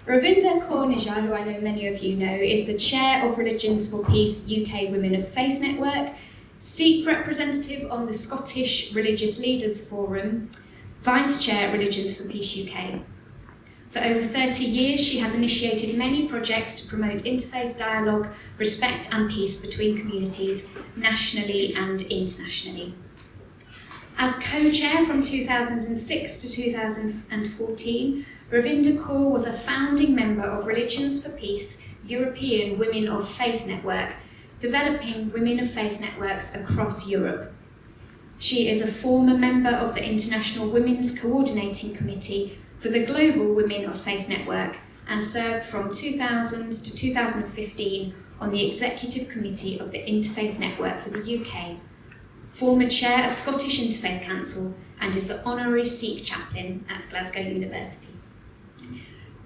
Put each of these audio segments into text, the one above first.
Ravinder Kaur Nijjar, who I know many of you know, is the Chair of Religions for Peace UK Women of Faith Network, Sikh representative on the Scottish Religious Leaders Forum, Vice Chair Religions for Peace UK. For over 30 years, she has initiated many projects to promote interfaith dialogue, respect and peace between communities, nationally and internationally. As co-chair from 2006 to 2014, Ravinder Kaur was a founding member of Religions for Peace European Women of Faith Network, developing women of faith networks across Europe. She is a former member of the International Women's Coordinating Committee for the Global Women of Faith Network and served from 2000 to 2015 on the Executive Committee of the Interfaith Network for the UK, former chair of Scottish Interfaith Council, and is the honorary Sikh chaplain at Glasgow University.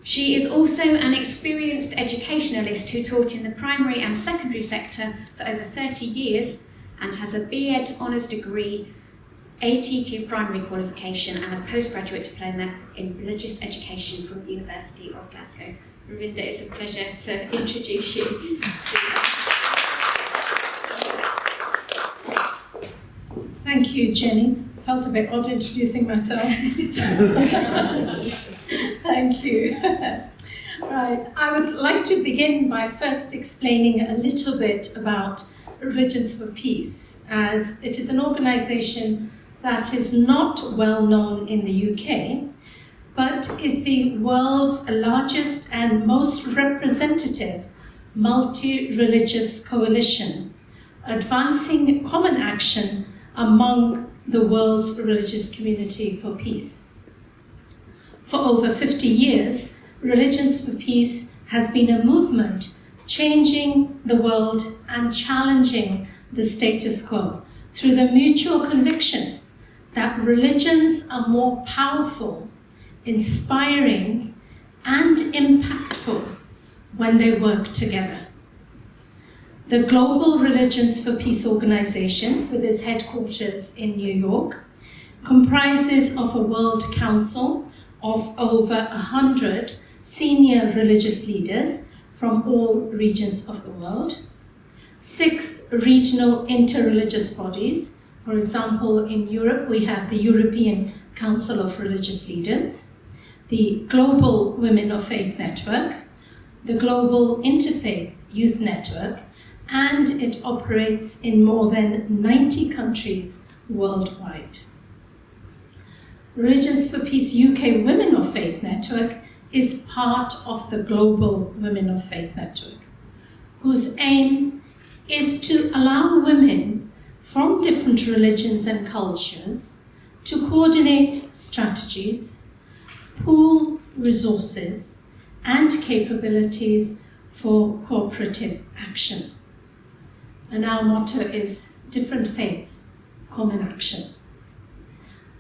She is also an experienced educationalist who taught in the primary and secondary sector for over 30 years and has a B.Ed honours degree, ATQ primary qualification and a postgraduate diploma in religious education from the University of Glasgow. Ravinder, it's a pleasure to introduce you. Thank you, Jenny. Felt a bit odd introducing myself. Thank you. Right, I would like to begin by first explaining a little bit about Religions for Peace, as it is an organisation that is not well known in the UK, but is the world's largest and most representative multi-religious coalition, advancing common action among the world's religious community for peace. For over 50 years, Religions for Peace has been a movement changing the world and challenging the status quo through the mutual conviction that religions are more powerful, inspiring, and impactful when they work together. The Global Religions for Peace organization, with its headquarters in New York, comprises of a World Council of over 100 senior religious leaders from all regions of the world, 6 regional interreligious bodies. For example, in Europe, we have the European Council of Religious Leaders, the Global Women of Faith Network, the Global Interfaith Youth Network, and it operates in more than 90 countries worldwide. Religions for Peace UK Women of Faith Network is part of the Global Women of Faith Network, whose aim is to allow women from different religions and cultures to coordinate strategies, pool resources, and capabilities for cooperative action. And our motto is different faiths, common action.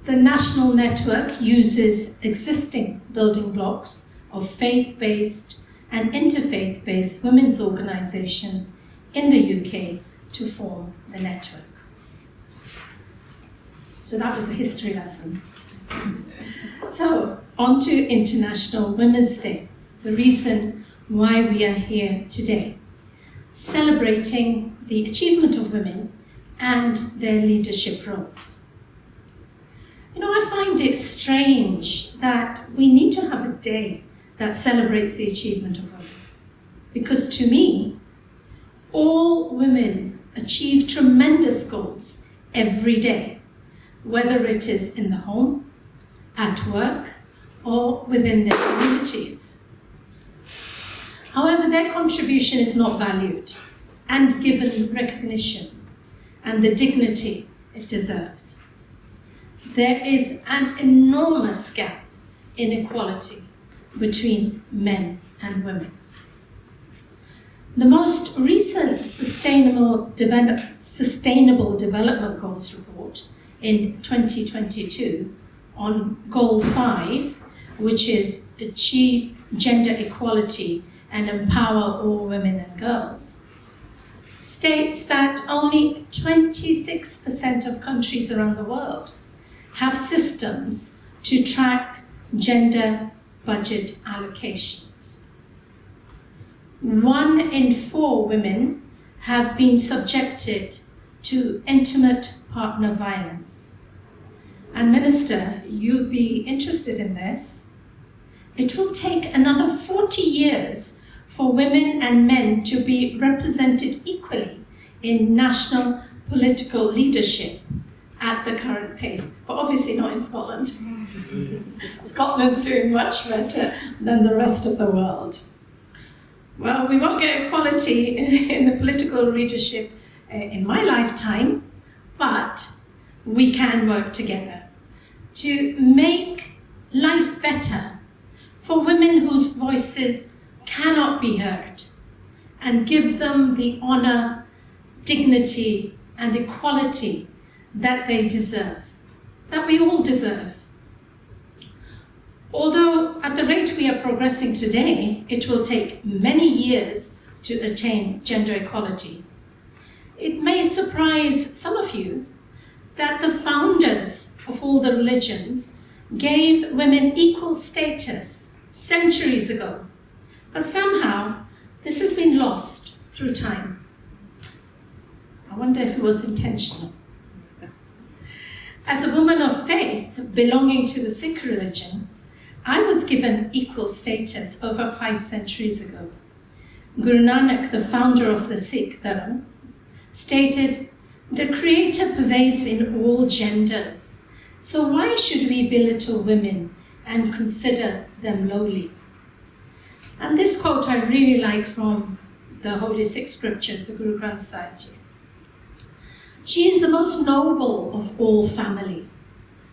The national network uses existing building blocks of faith-based and interfaith-based women's organisations in the UK to form the network. So that was a history lesson. So, on to International Women's Day, the reason why we are here today, celebrating the achievement of women and their leadership roles. You know, I find it strange that we need to have a day that celebrates the achievement of women. Because to me, all women achieve tremendous goals every day, whether it is in the home, at work, or within their communities. However, their contribution is not valued and given recognition and the dignity it deserves. There is an enormous gap in equality between men and women. The most recent Sustainable Development Goals report in 2022 on Goal 5, which is achieve gender equality and empower all women and girls, states that only 26% of countries around the world have systems to track gender budget allocations. 1 in 4 women have been subjected to intimate partner violence. And Minister, you'll be interested in this. It will take another 40 years for women and men to be represented equally in national political leadership at the current pace, but obviously not in Scotland. Scotland's doing much better than the rest of the world. Well, we won't get equality in the political leadership in my lifetime, but we can work together to make life better for women whose voices cannot be heard, and give them the honor, dignity, and equality that they deserve, that we all deserve. Although at the rate we are progressing today, it will take many years to attain gender equality. It may surprise some of you that the founders of all the religions gave women equal status centuries ago, but somehow this has been lost through time. I wonder if it was intentional. As a woman of faith belonging to the Sikh religion, I was given equal status over 5 centuries ago. Guru Nanak, the founder of the Sikh Dharma, stated, "The Creator pervades in all genders, so why should we belittle women and consider them lowly?" And this quote I really like from the Holy Sikh Scriptures, the Guru Granth Sahib Ji. She is the most noble of all family.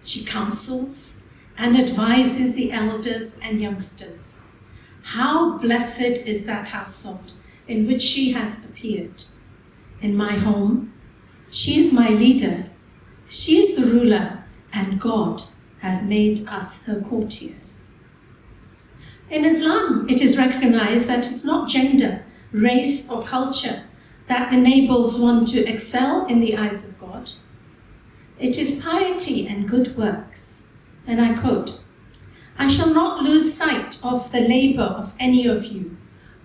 She counsels and advises the elders and youngsters. How blessed is that household in which she has appeared. In my home, she is my leader. She is the ruler, and God has made us her courtiers. In Islam, it is recognized that it's not gender, race, or culture that enables one to excel in the eyes of God. It is piety and good works. And I quote, "I shall not lose sight of the labor of any of you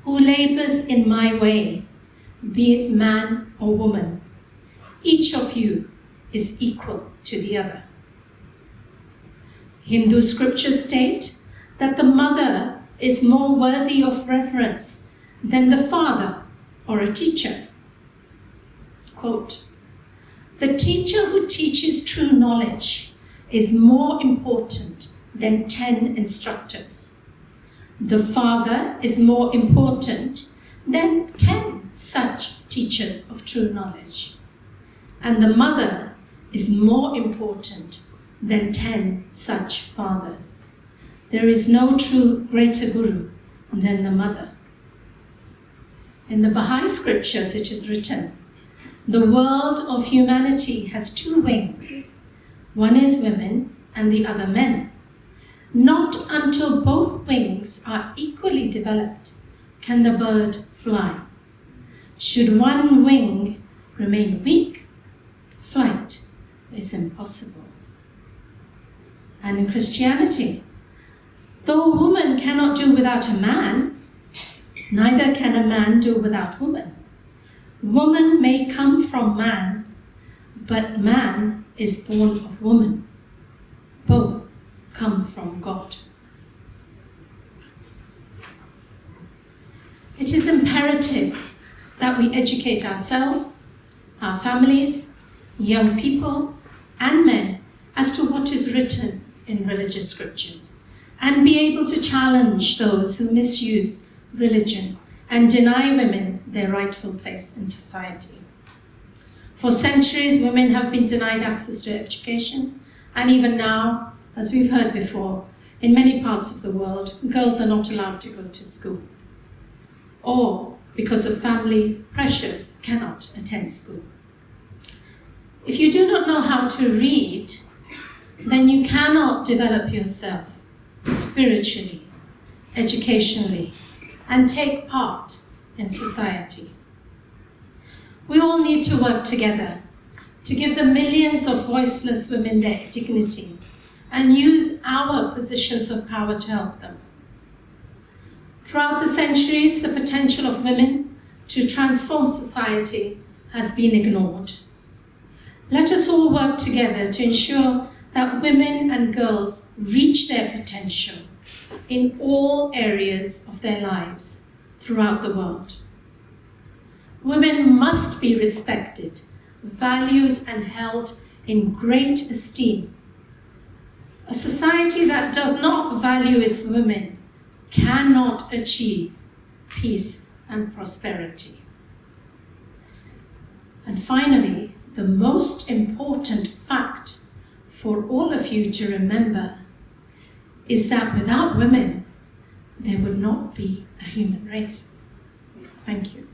who labors in my way, be it man or woman. Each of you is equal to the other." Hindu scriptures state that the mother is more worthy of reverence than the father or a teacher. Quote, "The teacher who teaches true knowledge is more important than 10 instructors. The father is more important than 10 such teachers of true knowledge. And the mother is more important than 10 such fathers. There is no true greater guru than the mother." In the Baha'i scriptures it is written, "The world of humanity has 2 wings. One is women and the other men. Not until both wings are equally developed can the bird fly. Should one wing remain weak, flight is impossible." And in Christianity, though a woman cannot do without a man, neither can a man do without woman. Woman may come from man, but man is born of woman. Both come from God. It is imperative that we educate ourselves, our families, young people, and men as to what is written in religious scriptures, and be able to challenge those who misuse religion and deny women their rightful place in society. For centuries, women have been denied access to education, and even now, as we've heard before, in many parts of the world, girls are not allowed to go to school, or because of family pressures, cannot attend school. If you do not know how to read, then you cannot develop yourself spiritually, educationally, and take part in society. We all need to work together to give the millions of voiceless women their dignity and use our positions of power to help them. Throughout the centuries, the potential of women to transform society has been ignored. Let us all work together to ensure that women and girls reach their potential in all areas of their lives throughout the world. Women must be respected, valued, and held in great esteem. A society that does not value its women cannot achieve peace and prosperity. And finally, the most important fact for all of you to remember is that without women, there would not be a human race. Thank you.